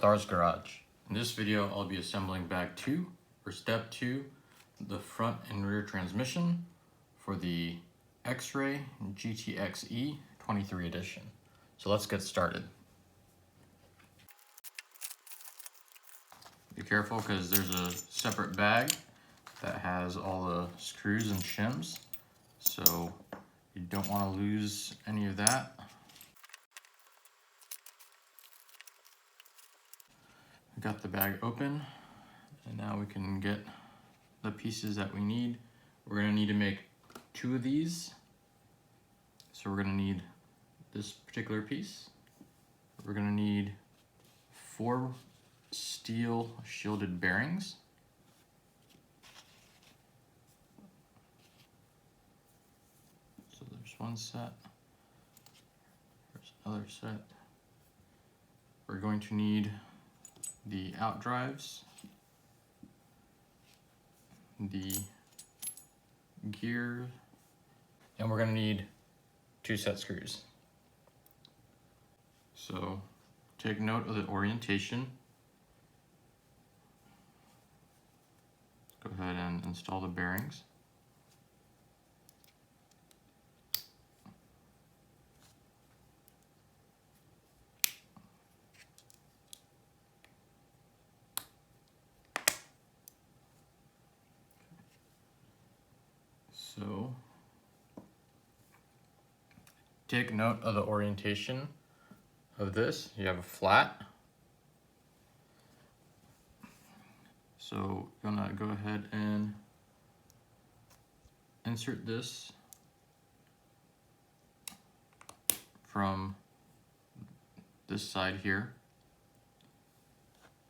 with ours garage. In this video, I'll be assembling bag 2 or step 2, the front and rear transmission for the XRAY GTXE 23 edition. So let's get started. Be careful because there's a separate bag that has all the screws and shims, so you don't want to lose any of that. We got the bag open, and now we can get the pieces that we need. We're going to need to make 2 of these. So we're going to need this particular piece. We're going to need 4 steel shielded bearings. So there's one set. There's another set. We're going to need the outdrives, the gear, and we're going to need 2 set screws. So take note of the orientation. Go ahead and install the bearings. So take note of the orientation of this. You have a flat. So I'm gonna go ahead and insert this from this side here,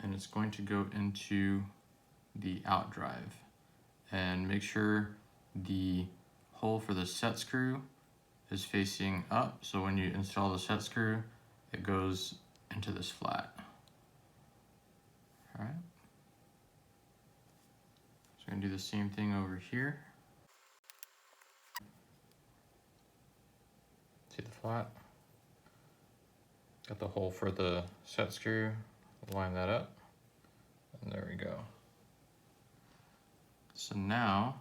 and it's going to go into the outdrive. And make sure the hole for the set screw is facing up, so when you install the set screw, it goes into this flat. All right. So we're gonna do the same thing over here. See the flat? Got the hole for the set screw. Line that up, and there we go. So now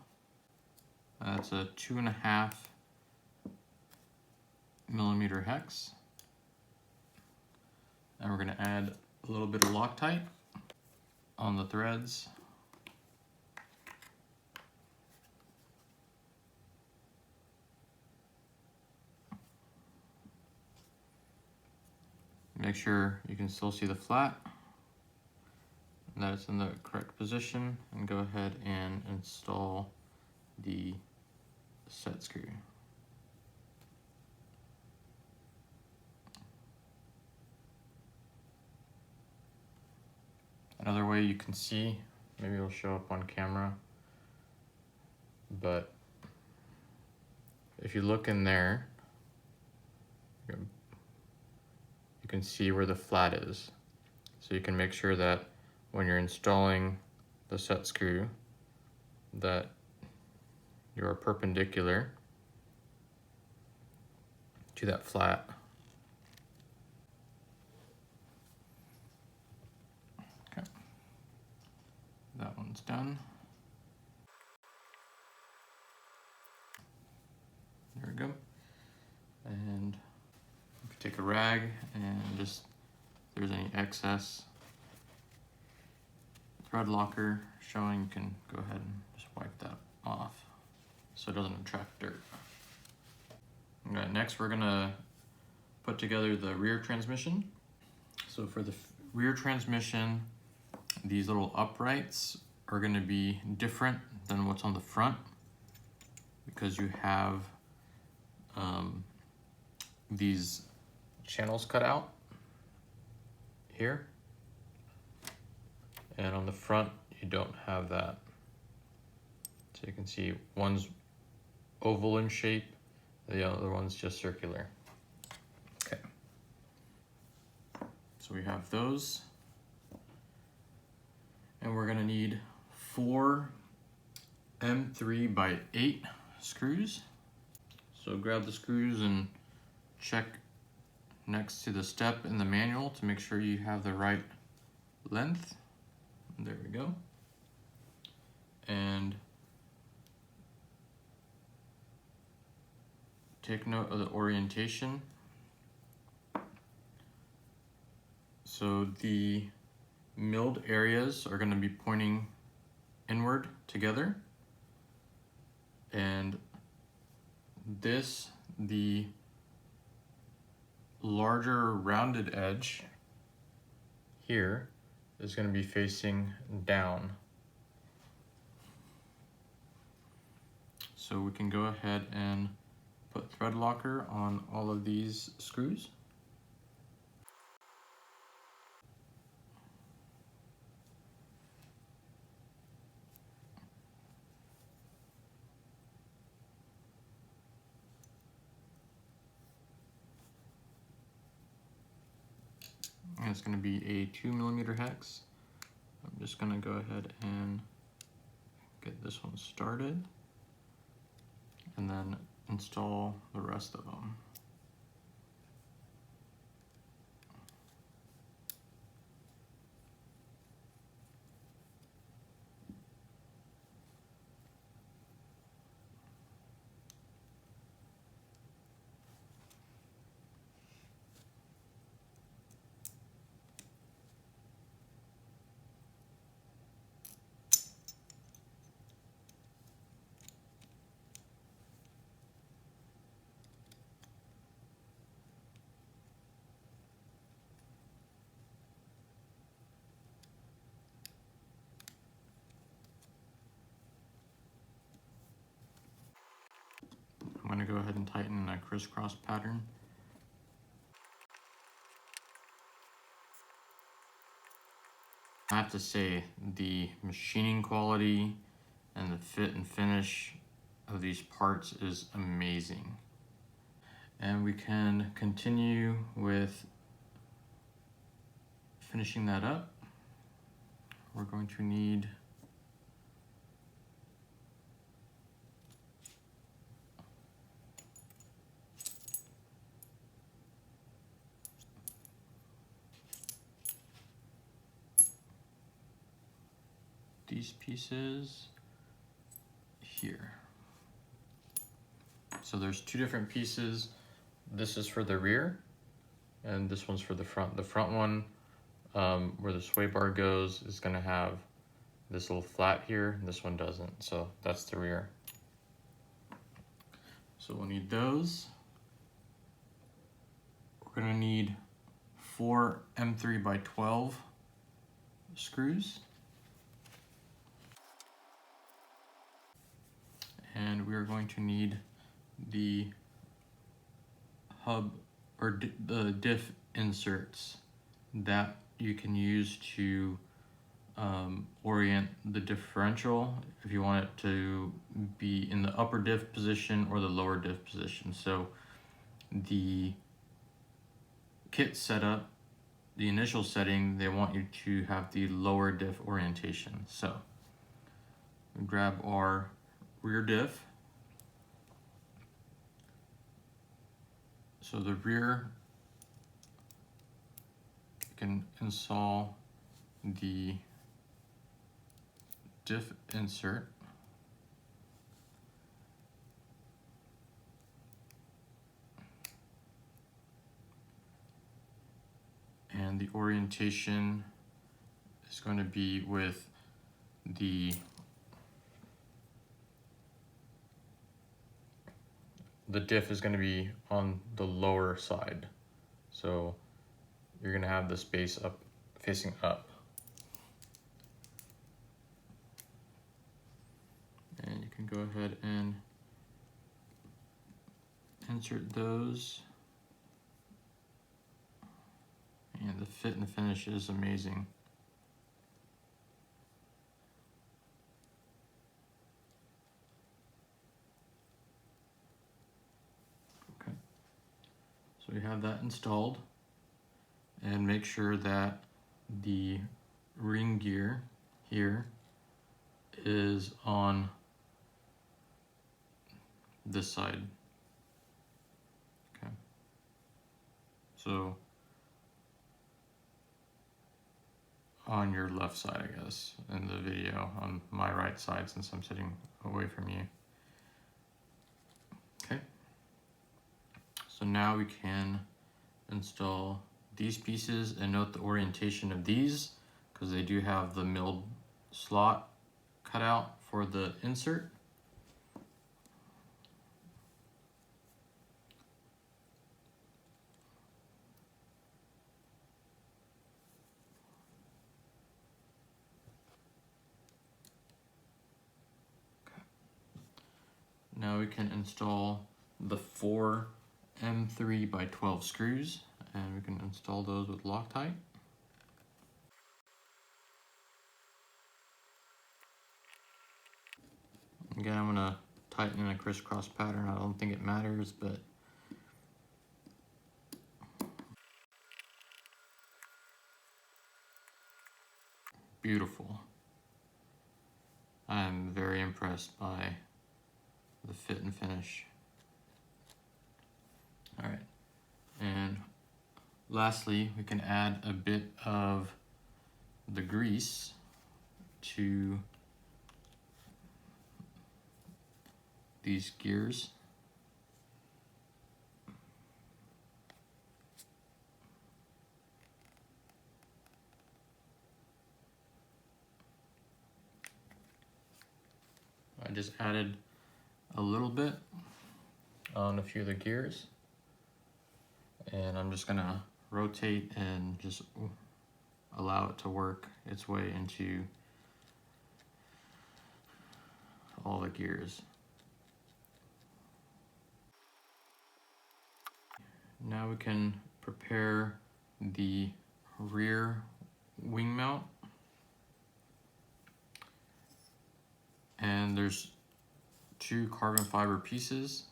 that's a 2.5 millimeter hex, and we're going to add a little bit of Loctite on the threads. Make sure you can still see the flat and that it's in the correct position, and go ahead and install the set screw. Another way you can see, maybe it'll show up on camera, but if you look in there, you can see where the flat is. So you can make sure that when you're installing the set screw that you're perpendicular to that flat. Okay, that one's done. There we go. And you can take a rag and just, if there's any excess thread locker showing, you can go ahead and just wipe that off so it doesn't attract dirt. Okay, next we're gonna put together the rear transmission. So for the rear transmission, these little uprights are gonna be different than what's on the front because you have these channels cut out here, and on the front you don't have that. So you can see one's oval in shape, the other one's just circular. Okay, so we have those, and we're gonna need 4 M3x8 screws. So grab the screws and check next to the step in the manual to make sure you have the right length. There we go. And take note of the orientation. So the milled areas are going to be pointing inward together, and the larger rounded edge here is going to be facing down. So we can go ahead and put thread locker on all of these screws. And it's going to be a 2mm hex. I'm just going to go ahead and get this one started and then install the rest of them. I'm going to go ahead and tighten a crisscross pattern. I have to say, the machining quality and the fit and finish of these parts is amazing. And we can continue with finishing that up. We're going to need these pieces here. So there's two different pieces. This is for the rear and this one's for the front. The front one, where the sway bar goes, is going to have this little flat here. This one doesn't, so that's the rear. So we'll need those. We're going to need 4 M3x12 screws. And we are going to need the hub or the diff inserts that you can use to orient the differential if you want it to be in the upper diff position or the lower diff position. So the kit setup, the initial setting, they want you to have the lower diff orientation. So we grab our rear diff. So the rear, you can install the diff insert. And the orientation is going to be with the diff is going to be on the lower side. So you're going to have the space up, facing up. And you can go ahead and insert those. And the fit and the finish is amazing. Okay, so we have that installed, and make sure that the ring gear here is on this side. Okay, so on your left side, I guess, in the video, on my right side since I'm sitting away from you. Okay, so now we can install these pieces, and note the orientation of these because they do have the milled slot cut out for the insert. Now we can install the 4 M3 by 12 screws, and we can install those with Loctite. Again, I'm gonna tighten in a crisscross pattern. I don't think it matters, but beautiful. I'm very impressed by the fit and finish. All right, and lastly, we can add a bit of the grease to these gears. I just added a little bit on a few of the gears, and I'm just gonna rotate and just allow it to work its way into all the gears. Now we can prepare the rear wing mount, and there's 2 carbon fiber pieces.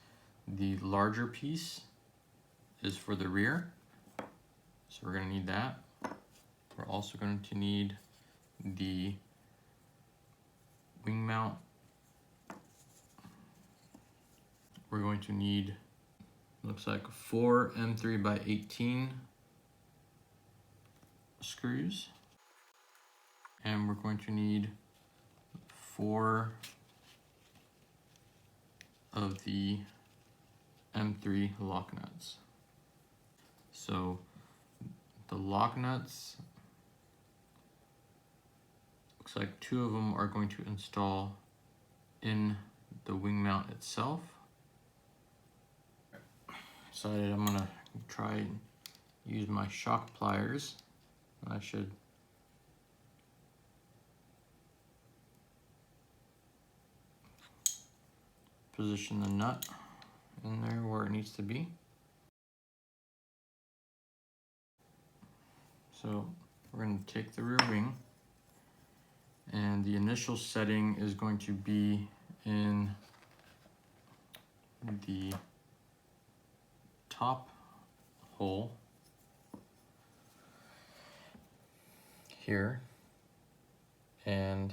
The larger piece is for the rear, so we're going to need that. We're also going to need the wing mount. We're going to need, looks like 4 M3 by 18 screws, and we're going to need 4 of the M3 lock nuts. So the lock nuts, looks like 2 of them are going to install in the wing mount itself. Decided I'm gonna try and use my shock pliers. I should position the nut in there where it needs to be. So we're going to take the rear wing, and the initial setting is going to be in the top hole here and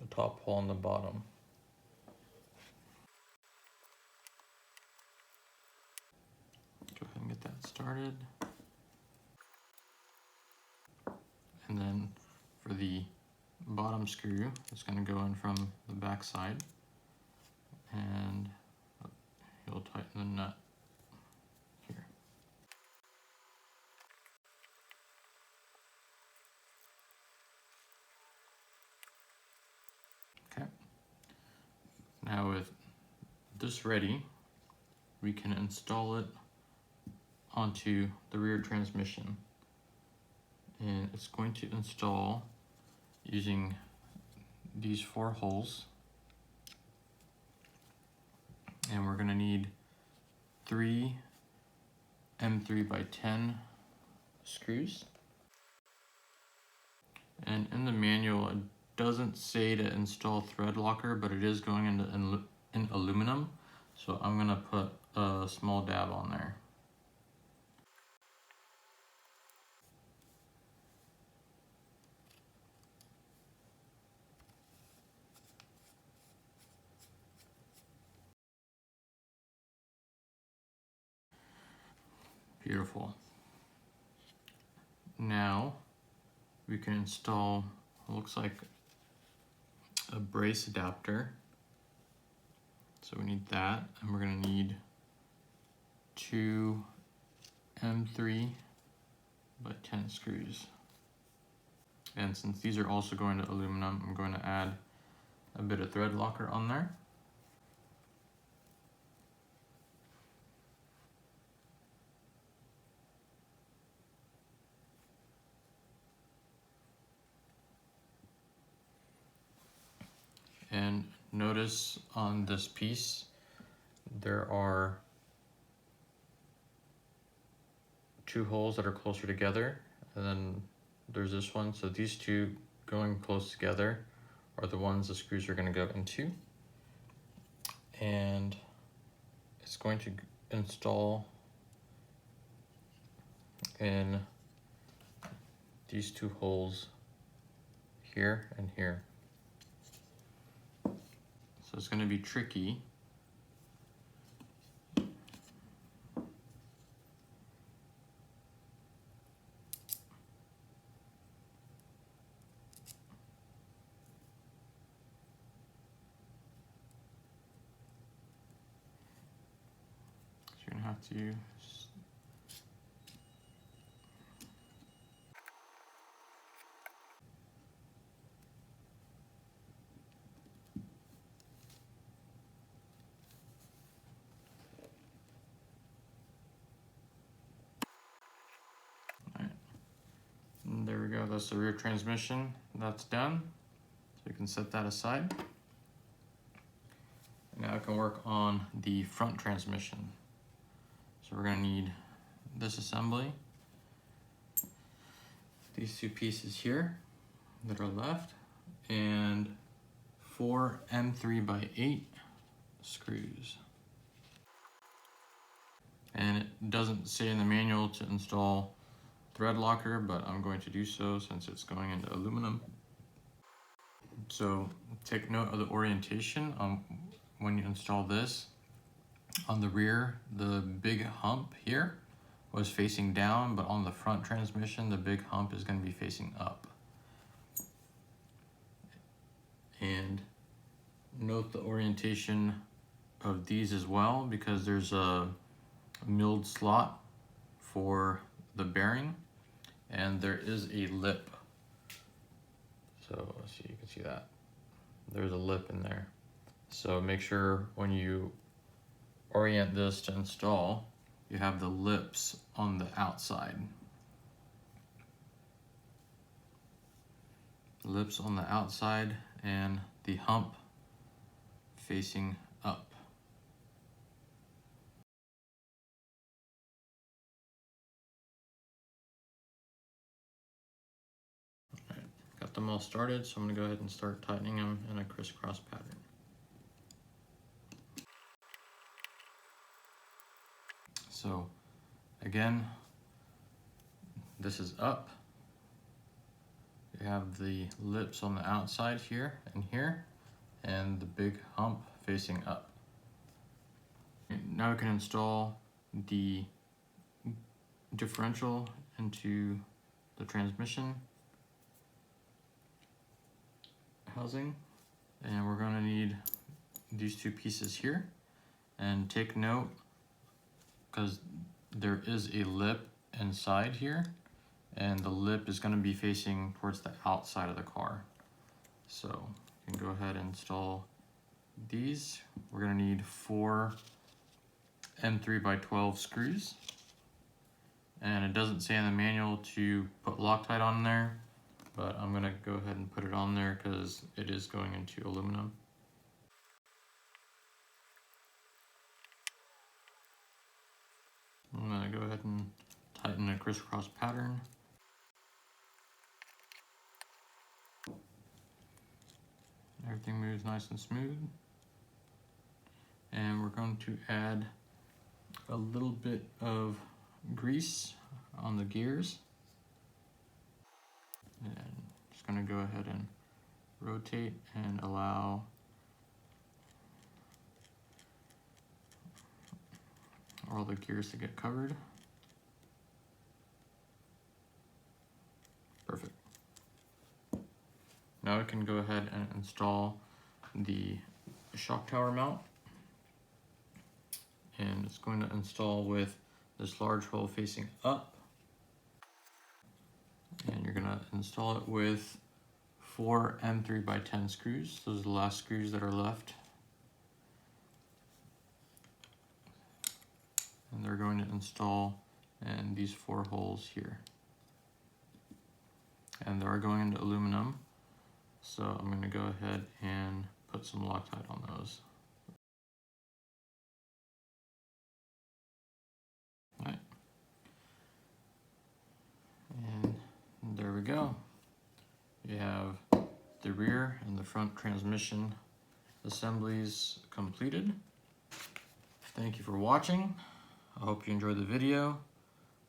the top hole on the bottom. Go ahead and get that started. And then for the bottom screw, it's going to go in from the back side, and you'll tighten the nut here. Okay. Now with this ready, we can install it onto the rear transmission. And it's going to install using these 4 holes, and we're going to need 3 M3 by 10 screws. And in the manual it doesn't say to install thread locker, but it is going in aluminum, so I'm going to put a small dab on there. Beautiful. Now we can install what looks like a brace adapter. So we need that, and we're gonna need 2 M3 by 10 screws. And since these are also going to aluminum, I'm going to add a bit of thread locker on there. And notice on this piece, there are 2 holes that are closer together, and then there's this one. So these two going close together are the ones the screws are going to go into. And it's going to install in these 2 holes here and here. So it's going to be tricky. So you're going to have to and there we go, that's the rear transmission. That's done. So you can set that aside. Now I can work on the front transmission. So we're gonna need this assembly, these 2 pieces here that are left, and 4 M3 by 8 screws. And it doesn't say in the manual to install thread locker, but I'm going to do so since it's going into aluminum. So take note of the orientation when you install this. On the rear, the big hump here was facing down, but on the front transmission, the big hump is going to be facing up. And note the orientation of these as well, because there's a milled slot for the bearing, and there is a lip. So let's see, you can see that. There's a lip in there. So make sure when you orient this to install, you have the lips on the outside. Lips on the outside and the hump facing up. Alright, got them all started, so I'm gonna go ahead and start tightening them in a crisscross pattern. So again, this is up. You have the lips on the outside here and here, and the big hump facing up. Now we can install the differential into the transmission housing, and we're going to need these 2 pieces here. And take note, because there is a lip inside here, and the lip is going to be facing towards the outside of the car. So you can go ahead and install these. We're going to need 4 M3 by 12 screws, and it doesn't say in the manual to put Loctite on there, but I'm going to go ahead and put it on there because it is going into aluminum. I'm going to go ahead and tighten a crisscross pattern. Everything moves nice and smooth. And we're going to add a little bit of grease on the gears. And just going to go ahead and rotate and allow all the gears to get covered. Perfect. now we can go ahead and install the shock tower mount. And it's going to install with this large hole facing up. And you're going to install it with 4 M3x10 screws. Those are the last screws that are left. And they're going to install in these 4 holes here. And they are going into aluminum. So I'm going to go ahead and put some Loctite on those. Right. And there we go. You have the rear and the front transmission assemblies completed. Thank you for watching. I hope you enjoyed the video.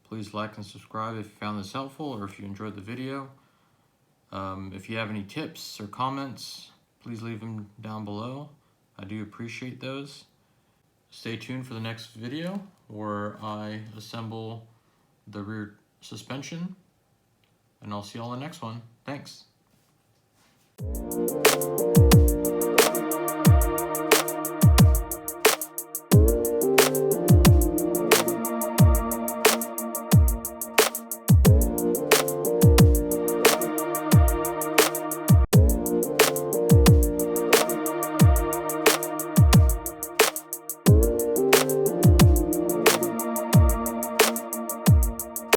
Please like and subscribe if you found this helpful or if you enjoyed the video. If you have any tips or comments, please leave them down below. I do appreciate those. Stay tuned for the next video where I assemble the rear suspension, and I'll see you all in the next one. Thanks.